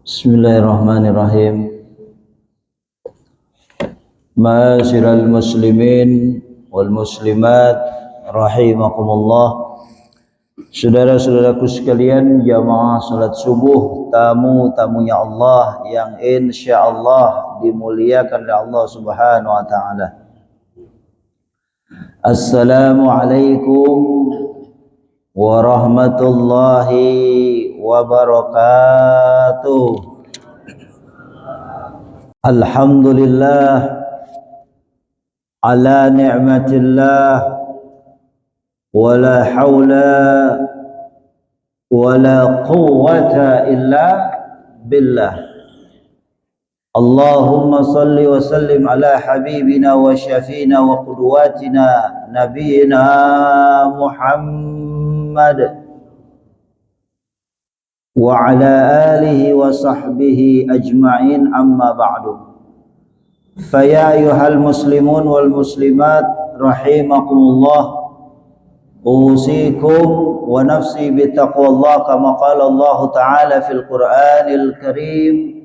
Bismillahirrahmanirrahim. Ma'asyiral muslimin wal muslimat rahimakumullah. Saudara-saudaraku sekalian, jamaah salat subuh, tamu-tamunya Allah yang insyaallah dimuliakan oleh Allah Subhanahu wa taala. Assalamualaikum warahmatullahi wabarakatuh. Alhamdulillah ala ni'matillah wala hawla wala quwwata illa billah. Allahumma salli wa sallim ala habibina wa syafina wa qudwatina nabiyina Muhammad wa ala alihi wa sahbihi ajma'in, amma ba'du. Faya ayyuhal muslimun wal muslimat rahimakumullah, usikum wa nafsi bitaqwallah kama qala Allah ta'ala fil Qur'anil Karim.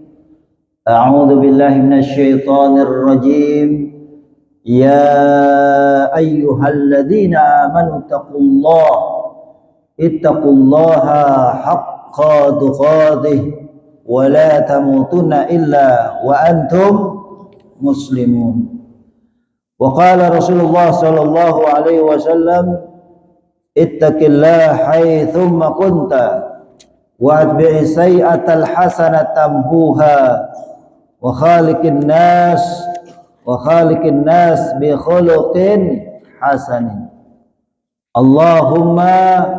A'udzu billahi minasy syaithanir rajim. Ya ayyuhalladzina amanu ittaqullaha haqqa tuqatih wa la tamutunna illa wa antum muslimun. Wa qala Rasulullah sallallahu alaihi wasallam, ittaqillaha haitsumma kunta wa atbi'i sayyi'atal hasanata tamhuha wa khaliqin nas bi khuluqin hasanin. Allahumma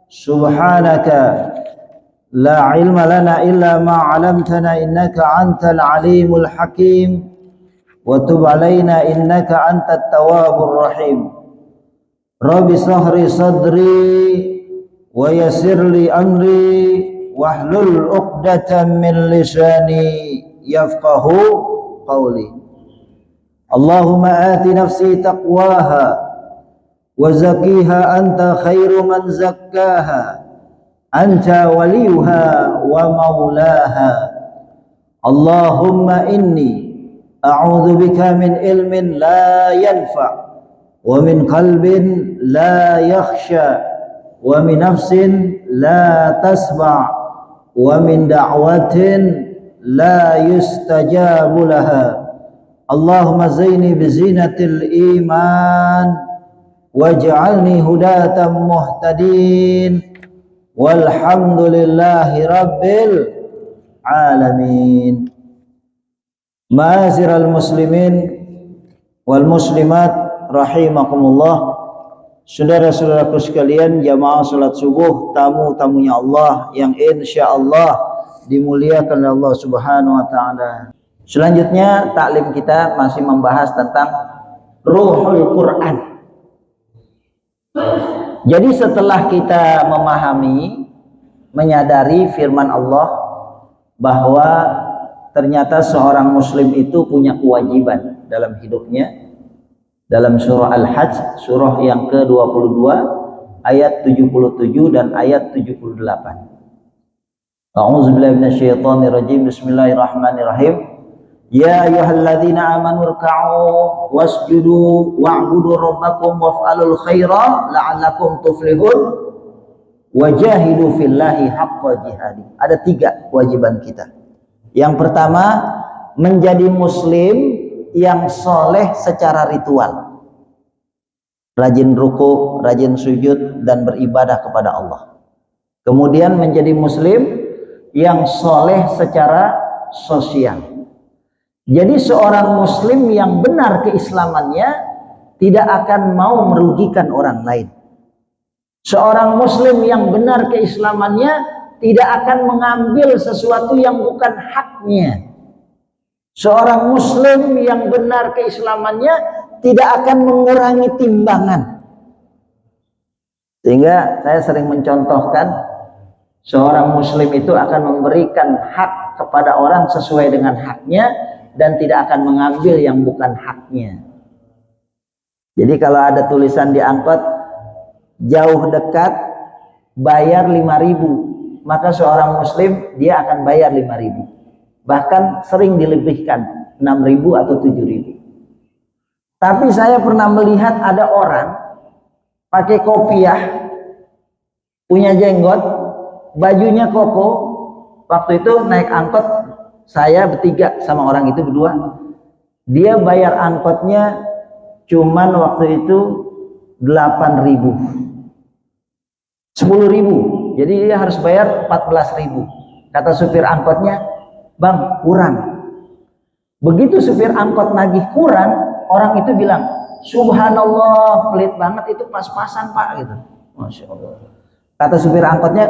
subhanaka la ilma lana illa ma 'allamtana innaka antal alimul hakim wa tub 'alaina innaka antat tawwabur rahim. Rabbi shrah sadri wa yassir li amri wahlul 'uqdatam min lisani yafqahu qawli. Allahumma ati nafsi taqwaha wa zakkiha anta khairu man zakkaha anta waliyuha wa maulaha. Allahumma inni a'udzu bika min ilmin la yanfa' wa min qalbin la yakhsha wa min nafsin la tasma' wa min da'watin la yustajabu laha. Allahumma zaini bizinatil iman waj'alni hudatan muhtadin walhamdulillahi rabbil alamin. Ma'asyiral muslimin wal muslimat rahimakumullah. Saudara-saudaraku sekalian, jamaah salat subuh, tamu-tamunya Allah yang insyaallah dimuliakan oleh Allah Subhanahu wa taala. Selanjutnya taklim kita masih membahas tentang Ruhul Quran. Jadi setelah kita memahami, menyadari firman Allah bahwa ternyata seorang muslim itu punya kewajiban dalam hidupnya, dalam surah Al-Hajj, surah yang ke-22 ayat 77 dan ayat 78. A'udzubillahi minasyaitonir rajim. Bismillahirrahmanirrahim. Ya ayyuhalladzina amanu ruk'u wasjudu wa'budu rabbakum waf'alul khaira la'allakum tuflihun wajahidu fillahi haqqa jihadi. Ada 3 kewajiban kita. Yang pertama, menjadi muslim yang soleh secara ritual, rajin ruku, rajin sujud dan beribadah kepada Allah. Kemudian menjadi muslim yang soleh secara sosial. Jadi seorang muslim yang benar keislamannya tidak akan mau merugikan orang lain. Seorang muslim yang benar keislamannya tidak akan mengambil sesuatu yang bukan haknya. Seorang muslim yang benar keislamannya tidak akan mengurangi timbangan. Sehingga saya sering mencontohkan, seorang muslim itu akan memberikan hak kepada orang sesuai dengan haknya dan tidak akan mengambil yang bukan haknya. Jadi kalau ada tulisan di angkot jauh dekat bayar 5.000, maka seorang muslim dia akan bayar 5.000. Bahkan sering dilebihkan 6.000 atau 7.000. Tapi saya pernah melihat ada orang pakai kopiah, punya jenggot, bajunya koko. Waktu itu naik angkot, saya bertiga sama orang itu berdua. Dia bayar angkotnya cuman waktu itu 8.000, 10.000. Jadi dia harus bayar 14.000. Kata supir angkotnya, "Bang, kurang." Begitu supir angkot nagih kurang, orang itu bilang, "Subhanallah, pelit banget, itu pas-pasan Pak," gitu. Masya Allah. Kata supir angkotnya,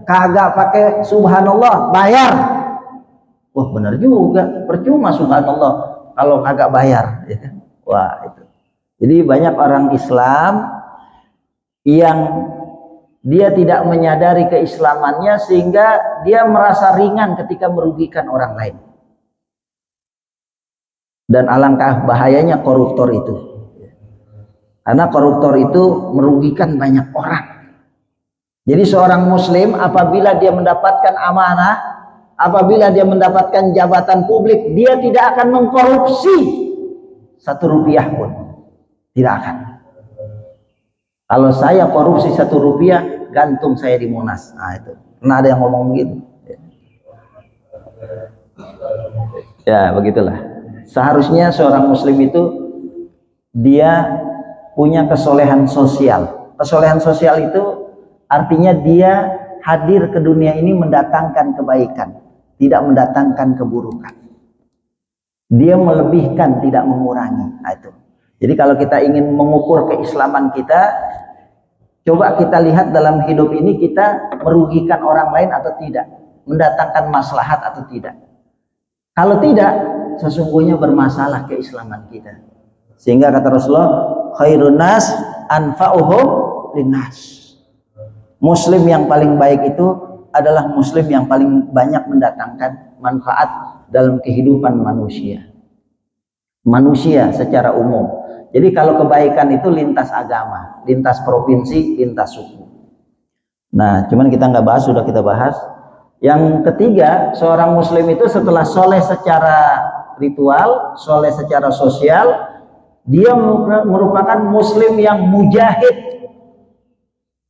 "Kagak pakai subhanallah, bayar." Wah, benar juga, percuma subhanallah kalau kagak bayar, ya kan? Wah, itu. Jadi banyak orang Islam yang dia tidak menyadari keislamannya sehingga dia merasa ringan ketika merugikan orang lain. Dan alangkah bahayanya koruptor itu. Karena koruptor itu merugikan banyak orang. Jadi seorang muslim apabila dia mendapatkan amanah, apabila dia mendapatkan jabatan publik, dia tidak akan mengkorupsi 1 rupiah pun. Tidak akan. Kalau saya korupsi 1 rupiah, gantung saya di Monas. Nah itu. Pernah ada yang ngomong begitu. Ya begitulah. Seharusnya seorang muslim itu dia punya kesolehan sosial. Kesolehan sosial itu artinya dia hadir ke dunia ini mendatangkan kebaikan, tidak mendatangkan keburukan. Dia melebihkan, tidak mengurangi. Nah, itu. Jadi kalau kita ingin mengukur keislaman kita, coba kita lihat dalam hidup ini kita merugikan orang lain atau tidak, mendatangkan maslahat atau tidak. Kalau tidak, sesungguhnya bermasalah keislaman kita. Sehingga kata Rasulullah, khairun nas anfa'uhum linnas. Muslim yang paling baik itu adalah muslim yang paling banyak mendatangkan manfaat dalam kehidupan manusia. Manusia secara umum. Jadi kalau kebaikan itu lintas agama, lintas provinsi, lintas suku. Nah, cuman kita nggak bahas, sudah kita bahas. Yang ketiga, seorang muslim itu setelah soleh secara ritual, soleh secara sosial, dia merupakan muslim yang mujahid.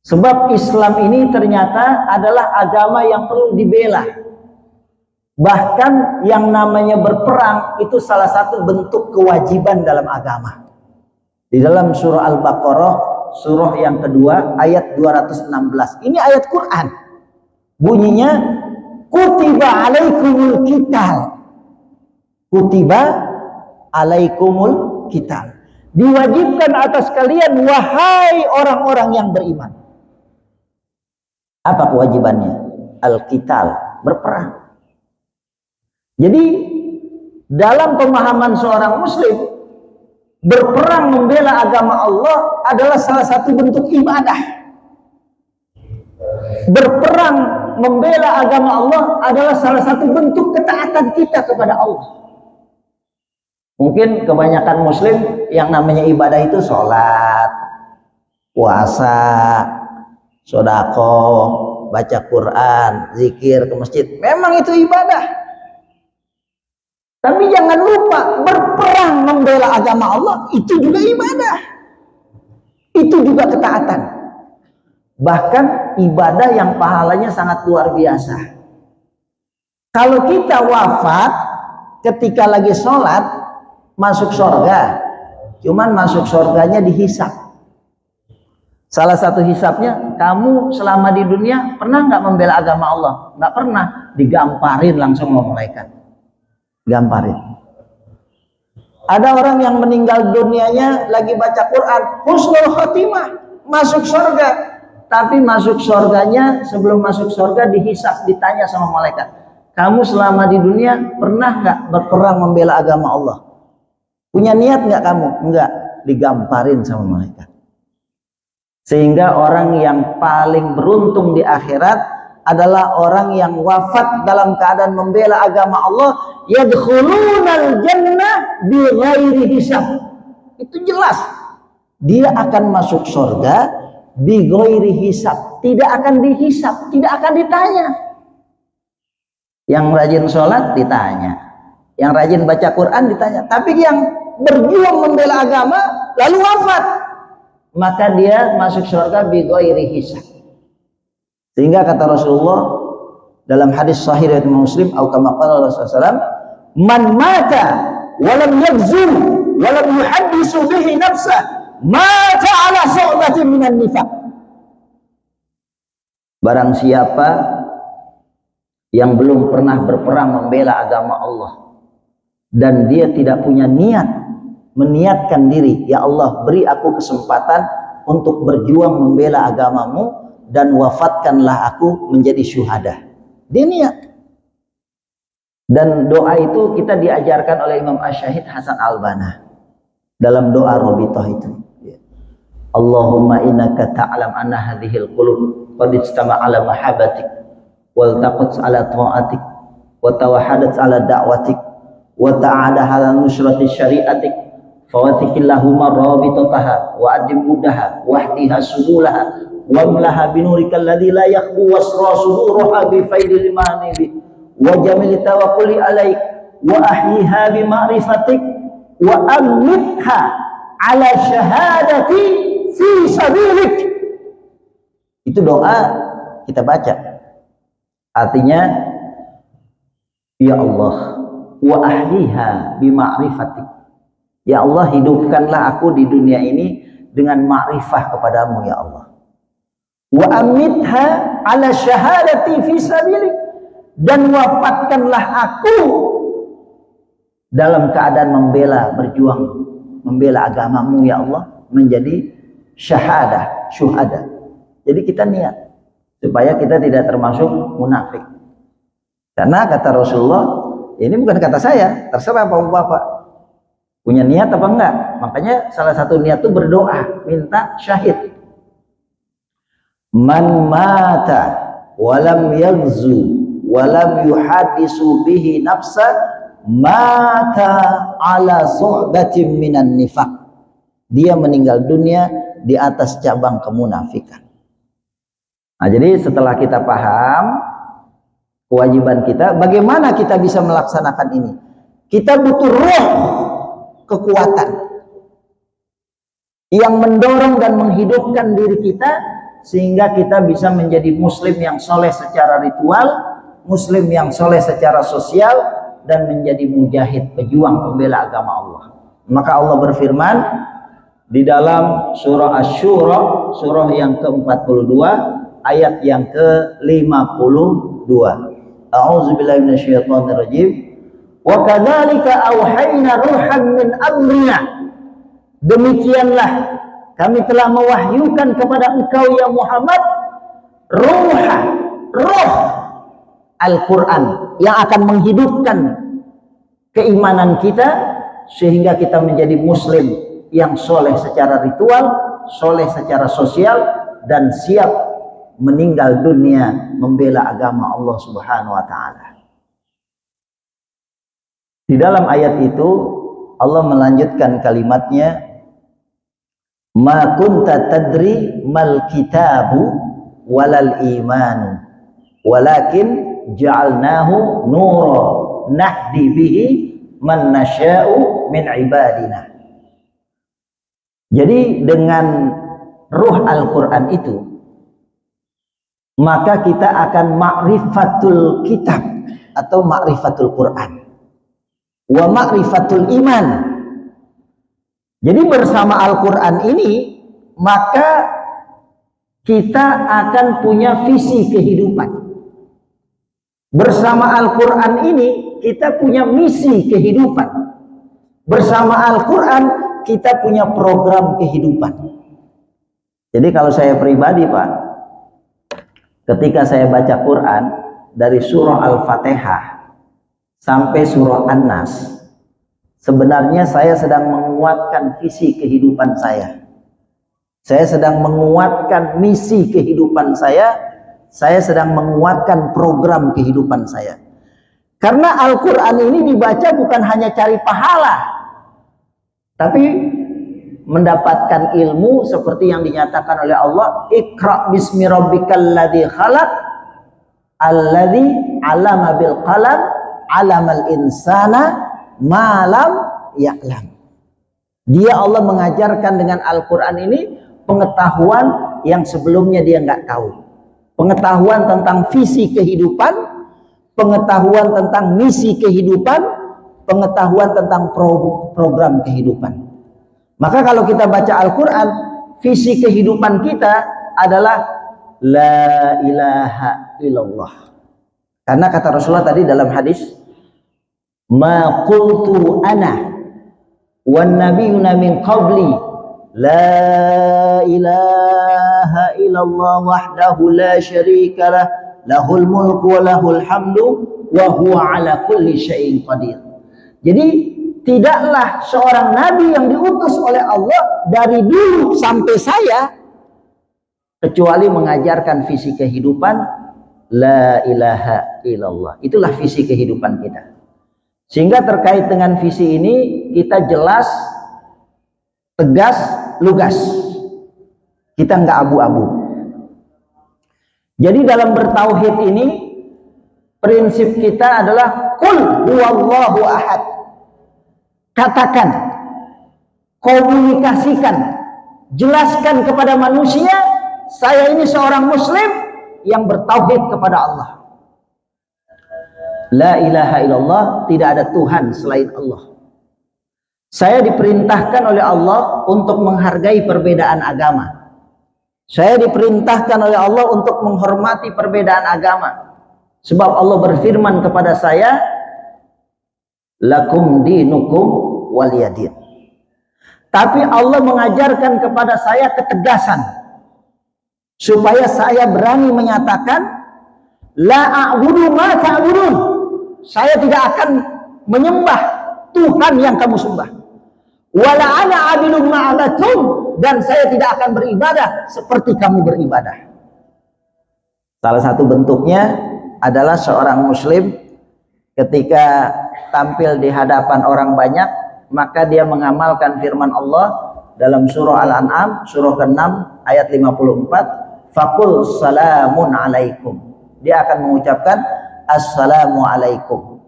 Sebab Islam ini ternyata adalah agama yang perlu dibela. Bahkan yang namanya berperang itu salah satu bentuk kewajiban dalam agama. Di dalam surah Al-Baqarah, surah yang kedua, ayat 216. Ini ayat Quran. Bunyinya, kutiba alaikumul qital. Kutiba alaikumul qital. Diwajibkan atas kalian, wahai orang-orang yang beriman. Apa kewajibannya? Al-qital, berperang. Jadi dalam pemahaman seorang muslim, berperang membela agama Allah adalah salah satu bentuk ibadah. Berperang membela agama Allah adalah salah satu bentuk ketaatan kita kepada Allah. Mungkin kebanyakan muslim yang namanya ibadah itu sholat, puasa, sedekah, baca Quran, zikir, ke masjid. Memang itu ibadah. Tapi jangan lupa, berperang membela agama Allah itu juga ibadah. Itu juga ketaatan. Bahkan ibadah yang pahalanya sangat luar biasa. Kalau kita wafat ketika lagi sholat, masuk surga. Cuman masuk surganya dihisab. Salah satu hisabnya, kamu selama di dunia pernah nggak membela agama Allah? Nggak pernah. Digamparin langsung sama malaikat. Gamparin. Ada orang yang meninggal dunianya lagi baca Quran, husnul khotimah, masuk surga. Tapi masuk surganya, sebelum masuk surga dihisab, ditanya sama malaikat, kamu selama di dunia pernah nggak berperang membela agama Allah? Punya niat nggak kamu? Enggak. Digamparin sama malaikat. Sehingga orang yang paling beruntung di akhirat adalah orang yang wafat dalam keadaan membela agama Allah, yadkhulunal jannah bighairi hisab. Itu jelas. Dia akan masuk surga bi ghairi hisab, tidak akan dihisab, tidak akan ditanya. Yang rajin sholat ditanya, yang rajin baca Quran ditanya, tapi yang berjuang membela agama lalu wafat, maka dia masuk surga bi ghairi hisab. Sehingga kata Rasulullah dalam hadis sahih riwayat Muslim, atau kama qala Rasulullah SAW, man mata walam yagzu walam yuhaddisu bihi nafsah mata ala su'batin minan nifaq. Barang siapa yang belum pernah berperang membela agama Allah dan dia tidak punya niat, meniatkan diri, ya Allah beri aku kesempatan untuk berjuang membela agamamu dan wafatkanlah aku menjadi syuhada. Dia niat. Dan doa itu kita diajarkan oleh Imam Asy-Syahid Hasan Al-Banna dalam doa Robitoh itu. Allahumma innaka ta'lam anna hadhil qulub qad ijtama'a ala mahabbatik wal taqat ala ta'atik wa tawahadat ala da'watik wa ta'ada ala nusrati syariatik fawathikillahumma rabitataha wa adim mudaha wahdiha subulaha wamlaha binurikal ladzi la yakhbu wasra suduruha bi faidil manibi wa jamil tawakkuli alaik wa ahyiha bi ma'rifatik wa amitha ala syahadati fi sabilik. Itu doa kita baca. Artinya, ya Allah, wa ahliha bi ma'rifatik. Ya Allah, hidupkanlah aku di dunia ini dengan ma'rifah kepadamu ya Allah. Wa amitha ala syahadati fi sabilik, dan wafatkanlah aku dalam keadaan membela, berjuang membela agamamu ya Allah, menjadi syahadah, syuhada. Jadi kita niat supaya kita tidak termasuk munafik. Karena kata Rasulullah, ini bukan kata saya, terserah Bapak-bapak punya niat apa enggak. Makanya salah satu niat itu berdoa, minta syahid. Man mata walam yaghzu walam yuhadisu bihi nafsa mata ala su'batin minan nifaq. Dia meninggal dunia di atas cabang kemunafikan. Nah, jadi setelah kita paham kewajiban kita, bagaimana kita bisa melaksanakan ini? Kita butuh roh, kekuatan yang mendorong dan menghidupkan diri kita sehingga kita bisa menjadi muslim yang soleh secara ritual, muslim yang soleh secara sosial, dan menjadi mujahid, pejuang pembela agama Allah. Maka Allah berfirman di dalam surah Asy-Syura, surah yang ke-42, ayat yang ke-52. A'udzubillahi minasyaitonirrajim. Wa kadzalika auhayna ruhan min amrina. Demikianlah kami telah mewahyukan kepada engkau ya Muhammad roh Al-Quran yang akan menghidupkan keimanan kita sehingga kita menjadi muslim yang soleh secara ritual, soleh secara sosial, dan siap meninggal dunia membela agama Allah Subhanahu wa Ta'ala. Di dalam ayat itu Allah melanjutkan kalimatnya, ma kunta tadri mal kitabu walal imanu walakin ja'alnahu nura nahdi bihi man nasya'u min ibadina. Jadi dengan ruh Al-Quran itu maka kita akan ma'rifatul kitab atau ma'rifatul Quran wa ma'rifatul iman. Jadi bersama Al-Quran ini maka kita akan punya visi kehidupan. Bersama Al-Quran ini kita punya misi kehidupan. Bersama Al-Quran kita punya program kehidupan. Jadi kalau saya pribadi Pak, ketika saya baca Quran dari surah Al-Fatihah sampai surah An-Nas, sebenarnya saya sedang menguatkan visi kehidupan saya. Saya sedang menguatkan misi kehidupan saya sedang menguatkan program kehidupan saya. Karena Al-Quran ini dibaca bukan hanya cari pahala, tapi mendapatkan ilmu seperti yang dinyatakan oleh Allah, Iqra bismi rabbikal ladzi khalaq alladzi 'allama bil qalam 'allamal insana ma lam ya'lam. Dia Allah mengajarkan dengan Al-Qur'an ini pengetahuan yang sebelumnya dia nggak tahu. Pengetahuan tentang visi kehidupan, pengetahuan tentang misi kehidupan, pengetahuan tentang program kehidupan. Maka kalau kita baca Al-Quran, visi kehidupan kita adalah la ilaha illallah. Karena kata Rasulullah tadi dalam hadis, ma qultu ana wan nabiyuna min qabli la ilaha illallah wahdahu la syarika lah lahul mulku wa lahul hamdu wa huwa ala kulli syai'in qadir. Jadi tidaklah seorang nabi yang diutus oleh Allah dari dulu sampai saya kecuali mengajarkan visi kehidupan la ilaha illallah. Itulah visi kehidupan kita. Sehingga terkait dengan visi ini kita jelas, tegas, lugas. Kita nggak abu-abu. Jadi dalam bertauhid ini prinsip kita adalah qul huwallahu ahad. Katakan, komunikasikan, jelaskan kepada manusia, saya ini seorang muslim yang bertauhid kepada Allah. La ilaha illallah, tidak ada Tuhan selain Allah. Saya diperintahkan oleh Allah untuk menghargai perbedaan agama. Saya diperintahkan oleh Allah untuk menghormati perbedaan agama. Sebab Allah berfirman kepada saya, lakum dinukum waliyadin. Tapi Allah mengajarkan kepada saya ketegasan supaya saya berani menyatakan la a'budu ma ta'budun. Saya tidak akan menyembah Tuhan yang kamu sembah. Wala ana abidu ma abatum, dan saya tidak akan beribadah seperti kamu beribadah. Salah satu bentuknya adalah seorang muslim ketika tampil di hadapan orang banyak, maka dia mengamalkan firman Allah dalam surah Al-An'am, surah ke-6 ayat 54, faqul salamun alaikum. Dia akan mengucapkan assalamu alaikum.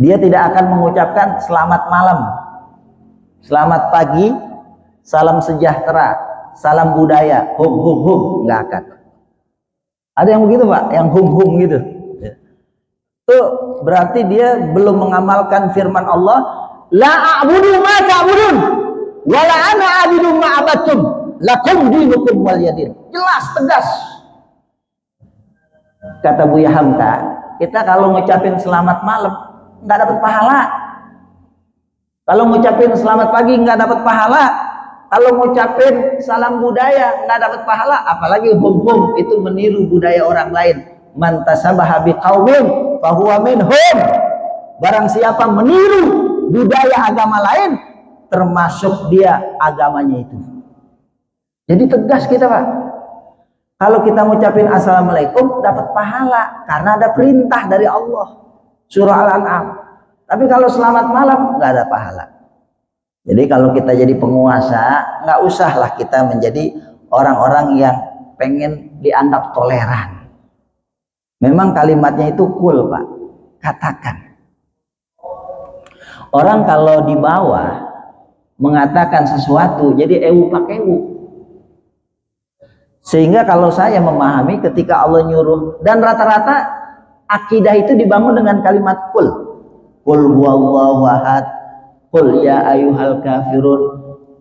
Dia tidak akan mengucapkan selamat malam, selamat pagi, salam sejahtera, salam budaya, hum hum hum, nggak akan. Ada yang begitu Pak, yang hum hum gitu. Itu berarti dia belum mengamalkan firman Allah, la a'budu ma ta'budun wa la ana a'budu ma abattum lakum dinukum waliyadin. Jelas, tegas. Kata Buya Hamka, kita kalau ngucapin selamat malam nggak dapat pahala. Kalau ngucapin selamat pagi nggak dapat pahala. Kalau ngucapin salam budaya nggak dapat pahala. Apalagi hum-hum, itu meniru budaya orang lain. Man tasabaha biqaumin fahuwa minhum. Barang siapa meniru budaya agama lain, termasuk dia agamanya itu. Jadi tegas kita Pak. Kalau kita ngucapin assalamualaikum dapat pahala karena ada perintah dari Allah. Surah Al-An'am. Tapi kalau selamat malam nggak ada pahala. Jadi kalau kita jadi penguasa, nggak usahlah kita menjadi orang-orang yang pengen dianggap toleran. Memang kalimatnya itu cool Pak, katakan. Orang kalau di bawah mengatakan sesuatu jadi ewu pakewu. Sehingga kalau saya memahami ketika Allah nyuruh, dan rata-rata akidah itu dibangun dengan kalimat kul. Kul huwallahu ahad, kul ya ayyuhal kafirun,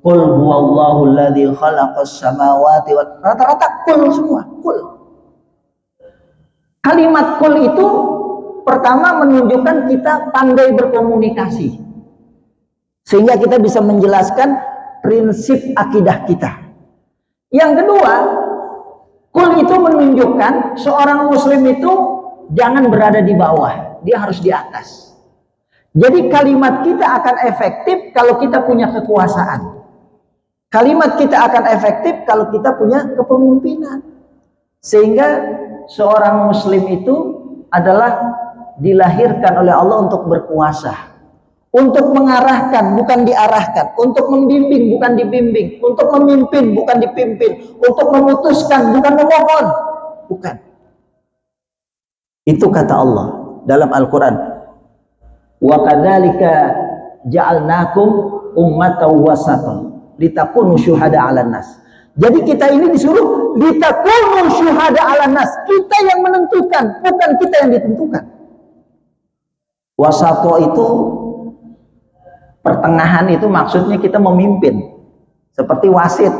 kul huwallahu alladzi khalaqas samawati wal, rata-rata kul semua, kul. Kalimat kul itu pertama menunjukkan kita pandai berkomunikasi. Sehingga kita bisa menjelaskan prinsip akidah kita. Yang kedua, kul itu menunjukkan seorang muslim itu jangan berada di bawah, dia harus di atas. Jadi kalimat kita akan efektif kalau kita punya kekuasaan. Kalimat kita akan efektif kalau kita punya kepemimpinan. Sehingga seorang muslim itu adalah dilahirkan oleh Allah untuk berkuasa, untuk mengarahkan bukan diarahkan, untuk membimbing bukan dibimbing, untuk memimpin bukan dipimpin, untuk memutuskan bukan memohon, bukan. Itu kata Allah dalam Al-Quran, wa kadzalika ja'alnakum ummatan wasatan litakunu syuhada 'alan nas. Jadi kita ini disuruh litakunu syuhada 'alan nas. Kita yang menentukan, bukan kita yang ditentukan. Wasato itu pertengahan, itu maksudnya kita memimpin. Seperti wasit.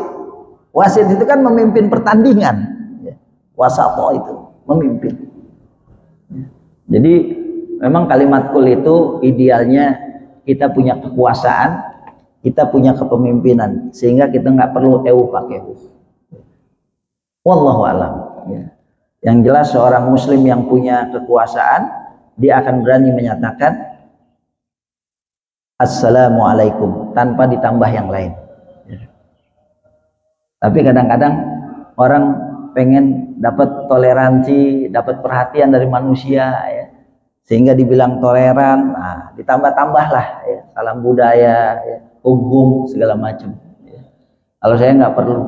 Wasit itu kan memimpin pertandingan. Wasato itu memimpin. Jadi memang kalimat kul itu idealnya kita punya kekuasaan, kita punya kepemimpinan, sehingga kita nggak perlu pakai hu. Wallahu alam. Yang jelas seorang muslim yang punya kekuasaan, dia akan berani menyatakan assalamualaikum tanpa ditambah yang lain. Tapi kadang-kadang orang pengen dapat toleransi, dapat perhatian dari manusia, ya, sehingga dibilang toleran. Nah, ditambah-tambahlah ya, salam budaya, ya, hukum segala macam. Ya. Kalau saya nggak perlu,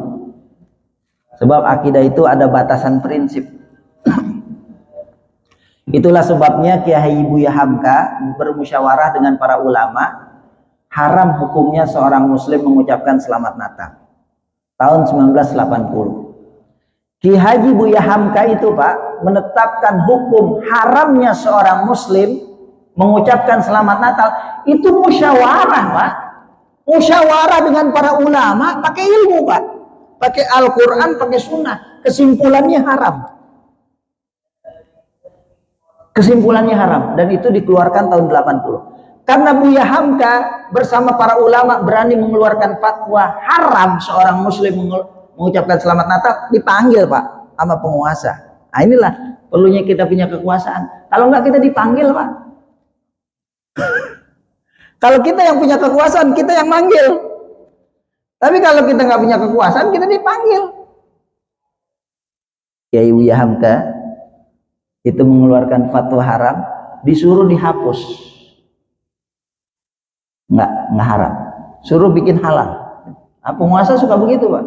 sebab akidah itu ada batasan prinsip. Itulah sebabnya Kiai Buya Hamka bermusyawarah dengan para ulama, haram hukumnya seorang muslim mengucapkan selamat Natal tahun 1980. Ki Haji Buya Hamka itu Pak menetapkan hukum haramnya seorang muslim mengucapkan selamat Natal. Itu musyawarah Pak, musyawarah dengan para ulama, pakai ilmu Pak, pakai Al-Quran, pakai sunnah, kesimpulannya haram. Kesimpulannya haram, dan itu dikeluarkan tahun 80. Karena Buya Hamka bersama para ulama berani mengeluarkan fatwa haram seorang muslim mengucapkan selamat Natal, dipanggil Pak sama penguasa. Nah inilah perlunya kita punya kekuasaan. Kalau enggak kita dipanggil Pak. Kalau kita yang punya kekuasaan, kita yang manggil. Tapi kalau kita nggak punya kekuasaan, kita dipanggil. Kiai Buya Hamka itu mengeluarkan fatwa haram, disuruh dihapus. Nggak haram, suruh bikin halal. Nah, penguasa suka begitu Pak.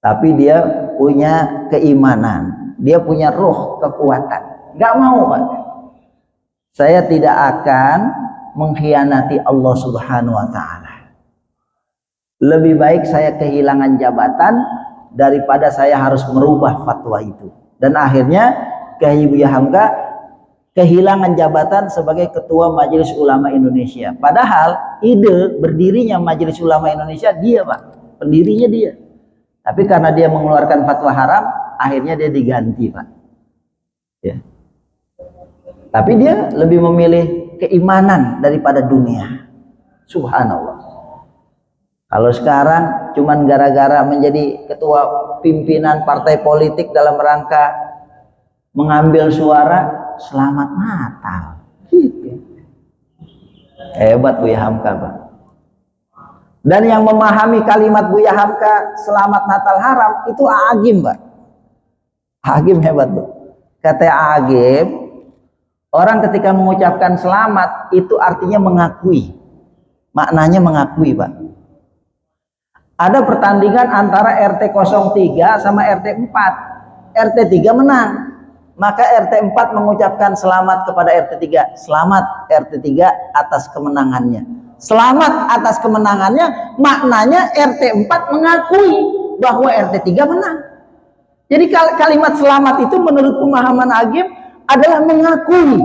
Tapi dia punya keimanan, dia punya roh kekuatan, nggak mau Pak. Saya tidak akan mengkhianati Allah Subhanahu Wa Taala. Lebih baik saya kehilangan jabatan daripada saya harus merubah fatwa itu. Dan akhirnya Kiai Buya Hamka kehilangan jabatan sebagai Ketua Majelis Ulama Indonesia. Padahal ide berdirinya Majelis Ulama Indonesia dia Pak, pendirinya dia. Tapi karena dia mengeluarkan fatwa haram, akhirnya dia diganti Pak. Ya. Tapi dia lebih memilih keimanan daripada dunia. Subhanallah. Kalau sekarang cuman gara-gara menjadi ketua pimpinan partai politik dalam rangka mengambil suara, selamat Natal. Gitu. Hebat Buya Hamka Pak. Dan yang memahami kalimat Buya Hamka selamat Natal haram itu Agim Pak. Agim hebat tuh. Kata Agim, orang ketika mengucapkan selamat itu artinya mengakui. Maknanya mengakui Pak. Ada pertandingan antara RT 03 sama RT 4. RT 3 menang. Maka RT 4 mengucapkan selamat kepada RT 3. Selamat RT 3 atas kemenangannya. Selamat atas kemenangannya maknanya RT 4 mengakui bahwa RT 3 menang. Jadi kalimat selamat itu menurut pemahaman Agim adalah mengakui.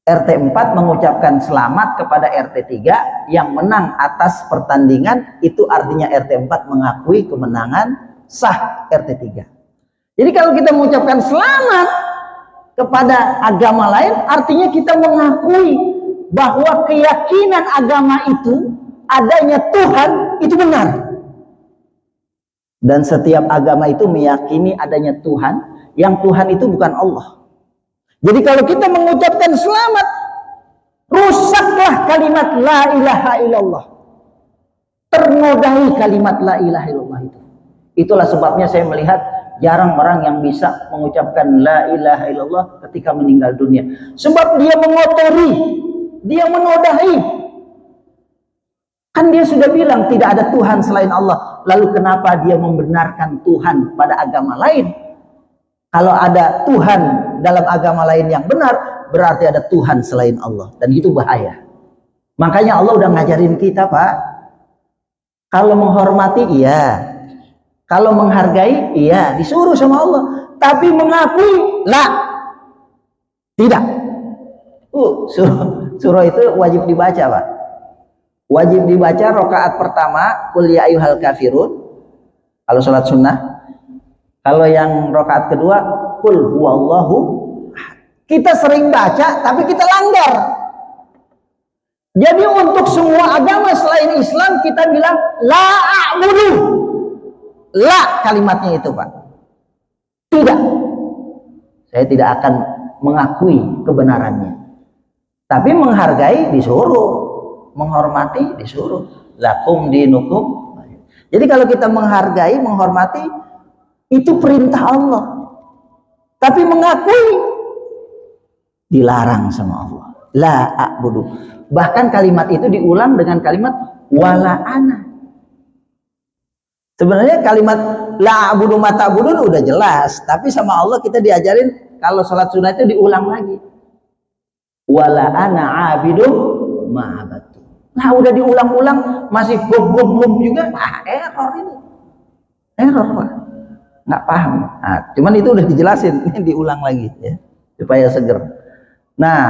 RT 4 mengucapkan selamat kepada RT 3 yang menang atas pertandingan, itu artinya RT 4 mengakui kemenangan sah RT 3. Jadi kalau kita mengucapkan selamat kepada agama lain, artinya kita mengakui bahwa keyakinan agama itu adanya Tuhan itu benar. Dan setiap agama itu meyakini adanya Tuhan, yang Tuhan itu bukan Allah. Jadi kalau kita mengucapkan selamat, rusaklah kalimat la ilaha illallah. Ternodai kalimat la ilaha illallah itu. Itulah sebabnya saya melihat jarang orang yang bisa mengucapkan la ilaha illallah ketika meninggal dunia. Sebab dia mengotori Dia menodai. Kan dia sudah bilang tidak ada Tuhan selain Allah. Lalu kenapa dia membenarkan Tuhan pada agama lain? Kalau ada Tuhan dalam agama lain yang benar, berarti ada Tuhan selain Allah. Dan itu bahaya. Makanya Allah udah ngajarin kita, Pak. Kalau menghormati, iya. Kalau menghargai, iya. Disuruh sama Allah. Tapi mengakui, lah. Tidak. Surah itu wajib dibaca, Pak. Wajib dibaca rakaat pertama qul ya ayyuhal kafirun kalau sholat sunnah. Kalau yang rakaat kedua qul huwallahu. Kita sering baca tapi kita langgar. Jadi untuk semua agama selain Islam kita bilang la a'budu. La kalimatnya itu, Pak. Tidak. Saya tidak akan mengakui kebenarannya. Tapi menghargai disuruh. Menghormati disuruh. Lakum dinukum. Jadi kalau kita menghargai, menghormati, itu perintah Allah. Tapi mengakui dilarang sama Allah. La a'budu. Bahkan kalimat itu diulang dengan kalimat wala ana. Sebenarnya kalimat la a'budu ma ta'budun udah jelas, tapi sama Allah kita diajarin kalau sholat sunnah itu diulang lagi. Wala ana 'abidun ma abadtu. Nah udah diulang-ulang masih bom juga, error itu, error, Pak, nggak paham. Nah, cuman itu udah dijelasin, ini diulang lagi ya supaya seger. Nah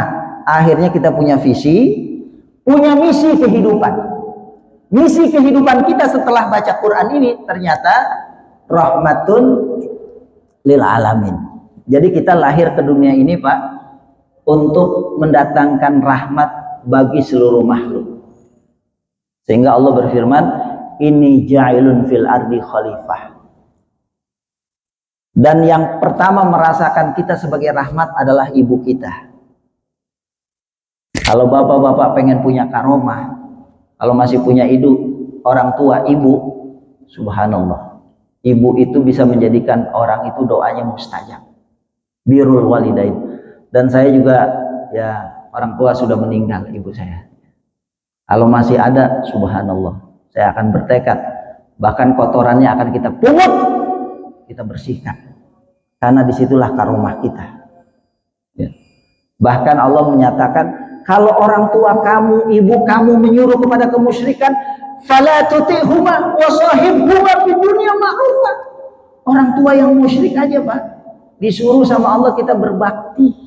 akhirnya kita punya visi, punya misi kehidupan. Misi kehidupan kita setelah baca Quran ini ternyata rahmatun lil alamin. Jadi kita lahir ke dunia ini, Pak, untuk mendatangkan rahmat bagi seluruh makhluk. Sehingga Allah berfirman, ini ja'ilun fil ardi khalifah. Dan yang pertama merasakan kita sebagai rahmat adalah ibu kita. Kalau bapak-bapak pengen punya karomah, kalau masih punya orang tua, ibu, subhanallah, ibu itu bisa menjadikan orang itu doanya mustajab. Birrul walidain. Dan saya juga, ya, orang tua sudah meninggal, ibu saya. Kalau masih ada, subhanallah, saya akan bertekad, bahkan kotorannya akan kita pungut, kita bersihkan, karena disitulah karomah kita ya. Bahkan Allah menyatakan, kalau orang tua kamu, ibu kamu menyuruh kepada kemusyrikan, fala tuti'huma wa sahibhuma fid dunya ma'rufa. Orang tua yang musyrik aja, Pak, disuruh sama Allah kita berbakti.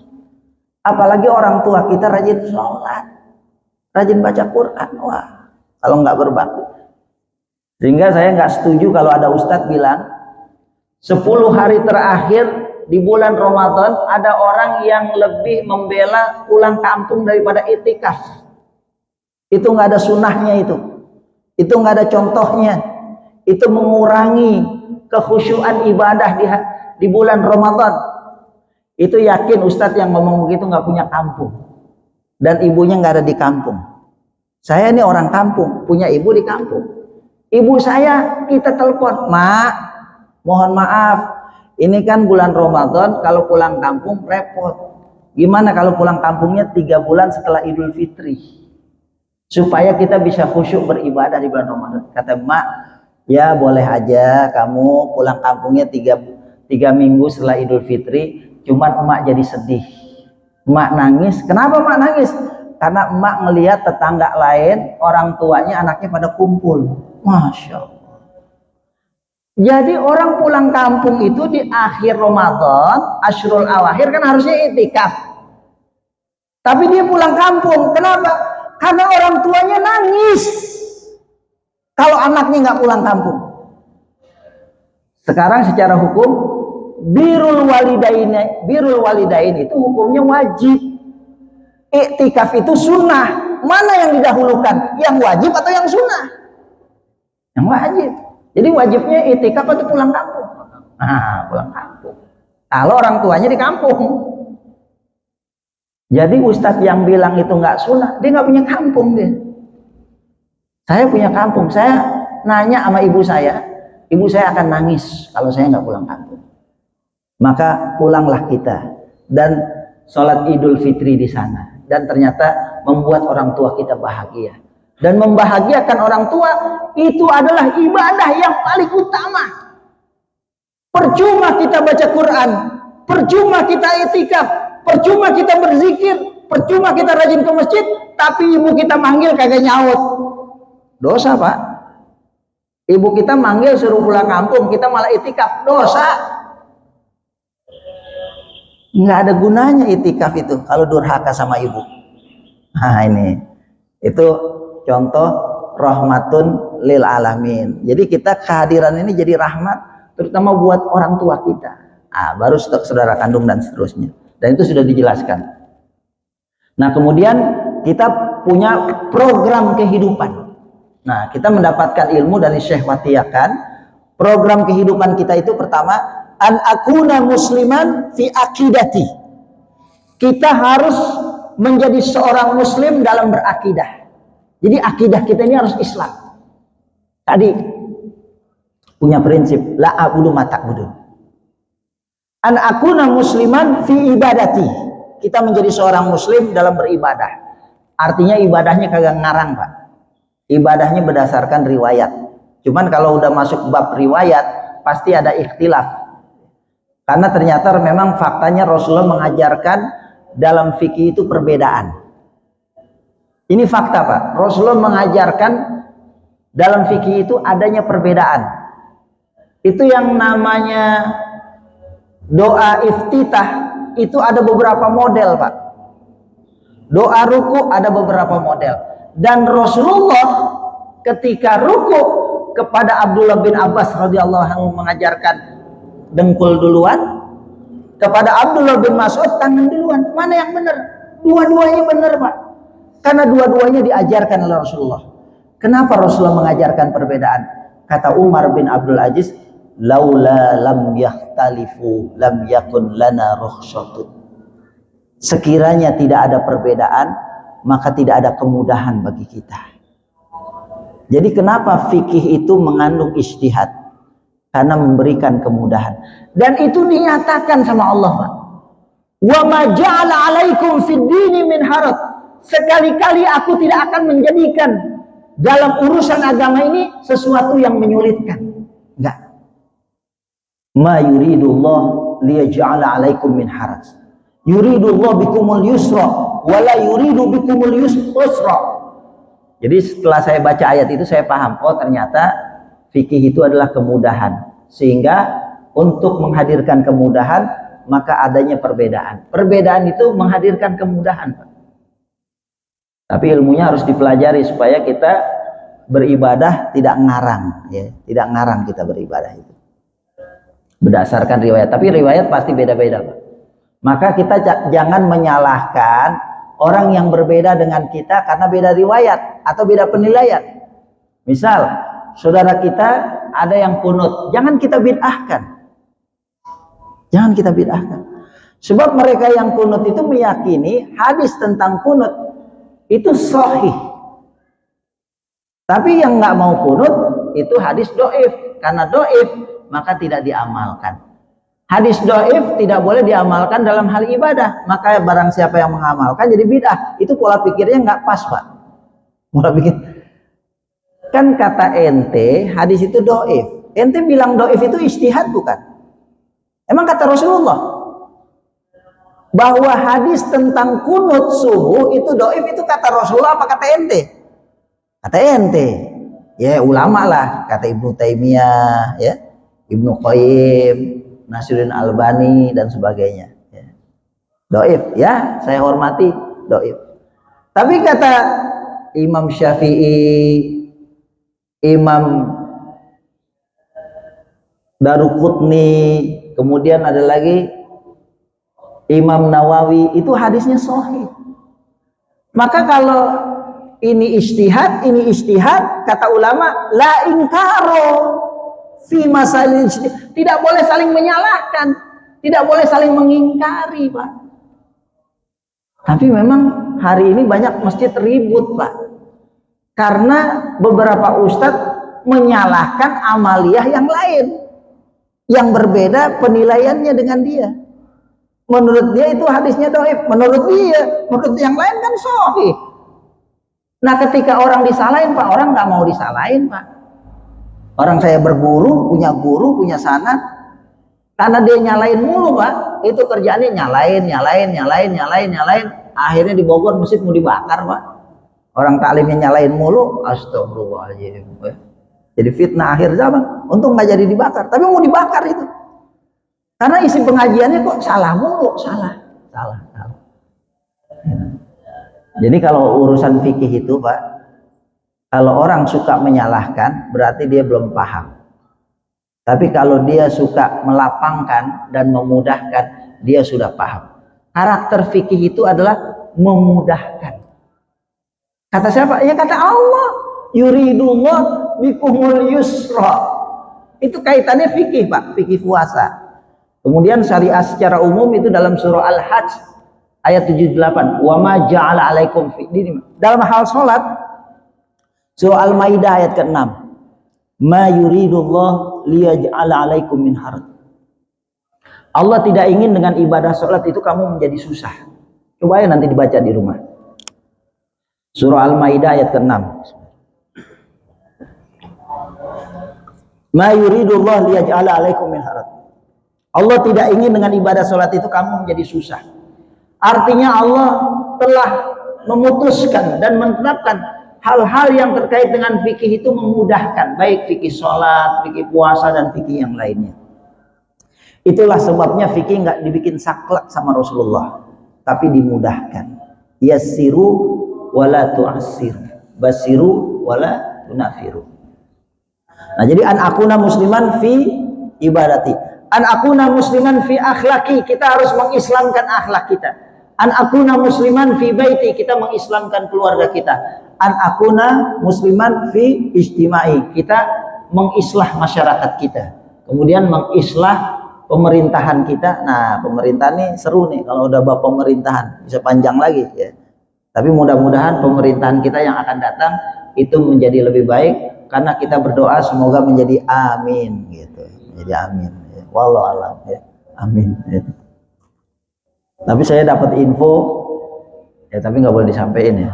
Apalagi orang tua kita rajin sholat, rajin baca Quran. Wah, kalau nggak berbakti. Sehingga saya nggak setuju kalau ada ustadz bilang 10 hari terakhir di bulan Ramadan ada orang yang lebih membela pulang kampung daripada itikaf. Itu nggak ada sunnahnya, itu nggak ada contohnya. Itu mengurangi kekhusyuan ibadah di bulan Ramadan. Itu yakin ustadz yang ngomong begitu nggak punya kampung dan ibunya nggak ada di kampung. Saya ini orang kampung, punya ibu di kampung. Ibu saya kita telepon, Mak, mohon maaf, ini kan bulan Ramadan, kalau pulang kampung repot. Gimana kalau pulang kampungnya 3 bulan setelah Idul Fitri, supaya kita bisa khusyuk beribadah di bulan Ramadan. Kata Mak, ya boleh aja kamu pulang kampungnya 3 minggu setelah Idul Fitri, cuman emak jadi sedih. Emak nangis. Kenapa emak nangis? Karena emak ngelihat tetangga lain, orang tuanya, anaknya pada kumpul. Masya Allah. Jadi orang pulang kampung itu di akhir Ramadan, Asyrul Awakhir kan harusnya itikaf. Tapi dia pulang kampung. Kenapa? Karena orang tuanya nangis kalau anaknya nggak pulang kampung. Sekarang secara hukum, birrul walidain itu hukumnya wajib. Iktikaf itu sunnah. Mana yang didahulukan? Yang wajib atau yang sunnah? Yang wajib. Jadi wajibnya iktikaf atau pulang kampung? Nah, pulang kampung. Kalau orang tuanya di kampung. Jadi ustadz yang bilang itu nggak sunnah, dia nggak punya kampung dia. Saya punya kampung. Saya nanya sama ibu saya akan nangis kalau saya nggak pulang kampung. Maka pulanglah kita dan sholat Idul Fitri di sana. dan ternyata membuat orang tua kita bahagia. Dan membahagiakan orang tua itu adalah ibadah yang paling utama. Percuma kita baca Quran, percuma kita itikaf, percuma kita berzikir, percuma kita rajin ke masjid, tapi ibu kita manggil kagak nyaut. Dosa, Pak. Ibu kita manggil suruh pulang kampung, kita malah itikaf, dosa. Nggak ada gunanya itikaf itu kalau durhaka sama ibu. Nah ini, itu contoh rahmatun lil alamin. Jadi kita kehadiran ini jadi rahmat, terutama buat orang tua kita. Baru saudara kandung dan seterusnya. Dan itu sudah dijelaskan. Nah kemudian kita punya program kehidupan. Nah kita mendapatkan ilmu dari Syekh Watiyakan. Program kehidupan kita itu pertama, an akuna musliman fi akidati. Kita harus menjadi seorang muslim dalam berakidah. Jadi akidah kita ini harus Islam. Tadi punya prinsip la a'budu ma ta'budun. An akuna musliman fi ibadati. Kita menjadi seorang muslim dalam beribadah. Artinya ibadahnya kagak ngarang, Pak. Ibadahnya berdasarkan riwayat. Cuman kalau udah masuk bab riwayat pasti ada ikhtilaf. Karena ternyata memang faktanya Rasulullah mengajarkan dalam fikih itu perbedaan. Ini fakta, Pak. Rasulullah mengajarkan dalam fikih itu adanya perbedaan. Itu yang namanya doa iftitah itu ada beberapa model, Pak. Doa ruku ada beberapa model. Dan Rasulullah ketika ruku kepada Abdullah bin Abbas radhiyallahu anhu mengajarkan dengkul duluan, kepada Abdullah bin Mas'ud tangan duluan. Mana yang benar? Dua-duanya benar, Pak. Karena dua-duanya diajarkan oleh Rasulullah. Kenapa Rasulullah mengajarkan perbedaan? Kata Umar bin Abdul Aziz, laula lam yahtalifu lam yakun lana rukhsatun. Sekiranya tidak ada perbedaan, maka tidak ada kemudahan bagi kita. Jadi kenapa fikih itu mengandung ijtihad? Karena memberikan kemudahan. Dan itu dinyatakan sama Allah, Pak. Wa ma ja'ala 'alaikum fid dini min haraj. Sekali-kali aku tidak akan menjadikan dalam urusan agama ini sesuatu yang menyulitkan. Enggak. Ma yuridullah liyaj'ala 'alaikum min haraj. Yuridullah bikumul yusra wa la yuridu bikumul usra. Jadi setelah saya baca ayat itu saya paham, oh ternyata fikih itu adalah kemudahan. Sehingga untuk menghadirkan kemudahan maka adanya perbedaan. Perbedaan itu menghadirkan kemudahan, Pak. Tapi ilmunya harus dipelajari supaya kita beribadah tidak ngarang, ya. Tidak ngarang kita beribadah itu. Berdasarkan riwayat, tapi riwayat pasti beda-beda, Pak. Maka kita jangan menyalahkan orang yang berbeda dengan kita karena beda riwayat atau beda penilaian. Misal, saudara kita ada yang kunut, jangan kita bid'ahkan. Jangan kita bid'ahkan. Sebab mereka yang kunut itu meyakini hadis tentang kunut itu sahih. Tapi yang nggak mau kunut itu hadis doif. Karena doif maka tidak diamalkan. Hadis doif tidak boleh diamalkan dalam hal ibadah. Maka barang siapa yang mengamalkan jadi bid'ah. Itu pola pikirnya nggak pas, Pak. Pola pikir. Kan kata ente hadis itu doif. Ente bilang doif itu ijtihad bukan? Emang kata Rasulullah bahwa hadis tentang kunut subuh itu doif, itu kata Rasulullah apa kata ente? Kata ente. Ya ulama lah, kata Ibnu Taimiyah, ya, Ibnu Qayyim, Nasiruddin Albani dan sebagainya. Ya. Doif, ya saya hormati doif. Tapi kata Imam Syafi'i, Imam Daruqutni, kemudian ada lagi Imam Nawawi, itu hadisnya sahih. Maka kalau ini ijtihad, kata ulama la inkaro fi masail ijtihad. Tidak boleh saling menyalahkan, tidak boleh saling mengingkari, Pak. Tapi memang hari ini banyak masjid ribut, Pak. Karena beberapa ustadz menyalahkan amaliyah yang lain, yang berbeda penilaiannya dengan dia. Menurut dia itu hadisnya dhaif, menurut dia, menurut yang lain kan sahih. Nah ketika orang disalahin Pak, orang nggak mau disalahin Pak. Orang saya berguru, punya sanad, karena dia nyalain mulu Pak, itu kerjaannya nyalain. Akhirnya di Bogor masjid mau dibakar Pak. Orang taklimnya nyalain mulu, astagfirullahaladzim. Jadi fitnah akhir zaman. Untung nggak jadi dibakar, tapi mau dibakar itu. Karena isi pengajiannya kok salah mulu, salah. Jadi kalau urusan fikih itu Pak, kalau orang suka menyalahkan berarti dia belum paham. Tapi kalau dia suka melapangkan dan memudahkan, dia sudah paham. Karakter fikih itu adalah memudahkan. Kata siapa? Ya kata Allah. Yuridullah bikumul yusra. Itu kaitannya fikih Pak, fikih puasa. Kemudian syariah secara umum itu dalam surah Al-Hajj ayat 78. Wa ma ja'ala 'alaikum fi din. Dalam hal salat surah Al-Maidah ayat ke-6. Ma yuridullah liyaj'ala 'alaikum min haraj. Allah tidak ingin dengan ibadah salat itu kamu menjadi susah. Coba ya nanti dibaca di rumah. Surah Al-Maidah ayat ke-6. Ma yuridullah liyaj'ala 'alaikum min haraj. Allah tidak ingin dengan ibadah sholat itu kamu menjadi susah. Artinya Allah telah memutuskan dan menetapkan hal-hal yang terkait dengan fikih itu memudahkan, baik fikih sholat, fikih puasa, dan fikih yang lainnya. Itulah sebabnya fikih nggak dibikin saklek sama Rasulullah, tapi dimudahkan. Yassiru wala tu'assiru, basiru wala tunafiru. Nah jadi an akuna musliman fi ibadati, an akuna musliman fi akhlaki, kita harus mengislamkan akhlak kita. An akuna musliman fi baiti, kita mengislamkan keluarga kita. An akuna musliman fi ijtimai, kita mengislah masyarakat kita. Kemudian mengislah pemerintahan kita. Nah pemerintahan ini seru nih, kalau udah bab pemerintahan bisa panjang lagi ya. Tapi mudah-mudahan pemerintahan kita yang akan datang itu menjadi lebih baik, karena kita berdoa semoga menjadi amin gitu, menjadi amin. Wallahu alam ya. Amin ya. Tapi saya dapat info ya, tapi nggak boleh disampaikan ya.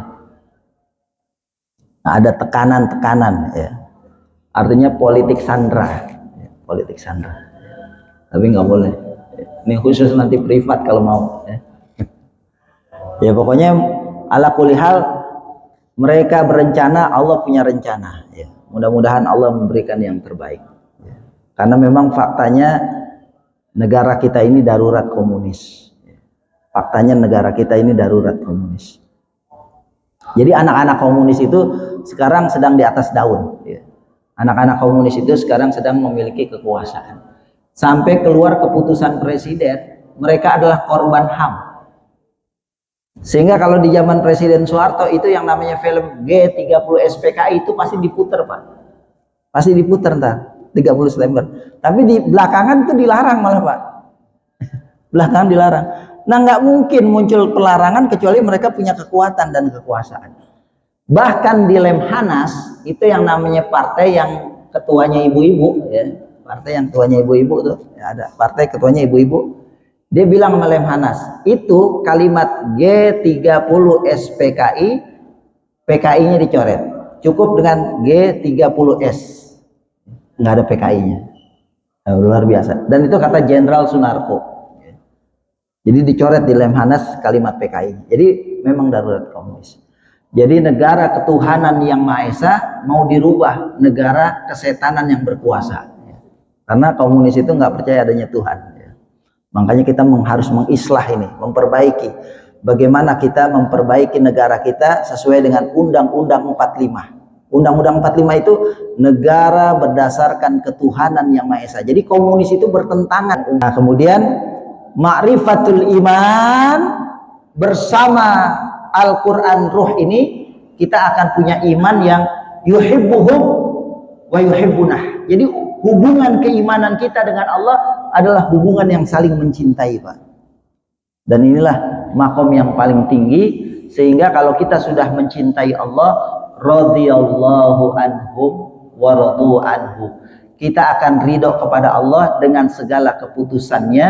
Nah, ada tekanan ya. Artinya politik sandra ya, politik sandra. Tapi nggak boleh. Ini khusus nanti privat kalau mau ya. Ya pokoknya ala kulli hal mereka berencana, Allah punya rencana ya. Mudah-mudahan Allah memberikan yang terbaik. Karena memang faktanya negara kita ini darurat komunis. Faktanya negara kita ini darurat komunis. Jadi anak-anak komunis itu sekarang sedang di atas daun. Anak-anak komunis itu sekarang sedang memiliki kekuasaan. Sampai keluar keputusan presiden, mereka adalah korban HAM. Sehingga kalau di zaman Presiden Soeharto itu yang namanya film G30 SPKI itu pasti diputer Pak. Pasti diputer ntar. 30 lembar. Tapi di belakangan itu dilarang malah Pak. Belakangan dilarang. Nah nggak mungkin muncul pelarangan kecuali mereka punya kekuatan dan kekuasaan. Bahkan di Lemhanas itu yang namanya partai yang ketuanya ibu-ibu ya. Partai yang ketuanya ibu-ibu tuh ya, ada partai ketuanya ibu-ibu. Dia bilang sama Lemhanas, itu kalimat G30 SPKI, PKI-nya dicoret. Cukup dengan G30S. Nggak ada PKI-nya. Nah, luar biasa. Dan itu kata Jenderal Sunarko. Jadi dicoret di Lemhanas kalimat PKI. Jadi memang darurat komunis. Jadi negara ketuhanan yang Maha Esa mau dirubah negara kesetanan yang berkuasa. Karena komunis itu nggak percaya adanya Tuhan. Makanya kita harus mengislah ini, memperbaiki. Bagaimana kita memperbaiki negara kita sesuai dengan Undang-Undang 45. Undang-Undang 45 itu negara berdasarkan ketuhanan yang Maha Esa. Jadi komunis itu bertentangan. Nah, kemudian ma'rifatul iman bersama Al-Quran Ruh ini, kita akan punya iman yang yuhibbuhum wa yuhibbunah. Jadi hubungan keimanan kita dengan Allah adalah hubungan yang saling mencintai Pak. Dan inilah makom yang paling tinggi, sehingga kalau kita sudah mencintai Allah, radhiyallahu anhum wa radu anhu, kita akan ridho kepada Allah dengan segala keputusannya,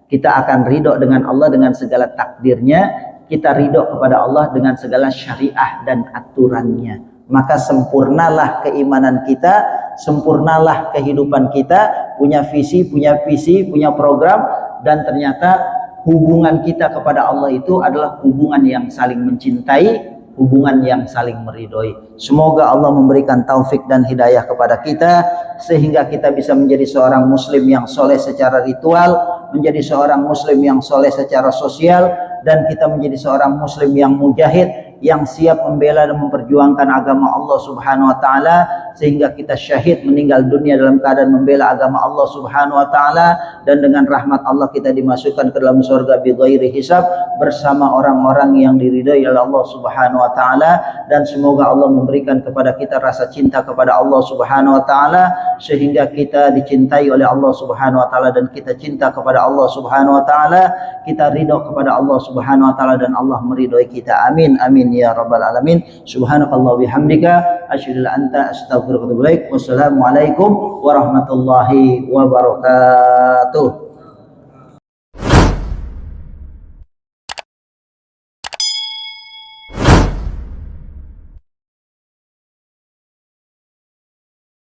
Kita akan ridho dengan Allah dengan segala takdirnya, kita ridho kepada Allah dengan segala syariah dan aturannya. Maka sempurnalah keimanan kita, sempurnalah kehidupan kita, punya visi, punya program, dan ternyata hubungan kita kepada Allah itu adalah hubungan yang saling mencintai, hubungan yang saling meridhoi. Semoga Allah memberikan taufik dan hidayah kepada kita sehingga kita bisa menjadi seorang muslim yang soleh secara ritual, menjadi seorang muslim yang soleh secara sosial, dan kita menjadi seorang muslim yang mujahid, yang siap membela dan memperjuangkan agama Allah Subhanahu wa taala sehingga kita syahid meninggal dunia dalam keadaan membela agama Allah Subhanahu wa taala, dan dengan rahmat Allah kita dimasukkan ke dalam surga bighairi hisab bersama orang-orang yang diridhai oleh Allah Subhanahu wa taala. Dan semoga Allah memberikan kepada kita rasa cinta kepada Allah Subhanahu wa taala sehingga kita dicintai oleh Allah Subhanahu wa taala, dan kita cinta kepada Allah Subhanahu wa taala, kita ridho kepada Allah Subhanahu wa taala, dan Allah meridhoi kita. Amin amin ya rabbal alamin. Subhanakallah bihamdika asyhadu an la ilaha illa anta astaghfiruka wa atubu ilaik. Wassalamualaikum warahmatullahi wabarakatuh.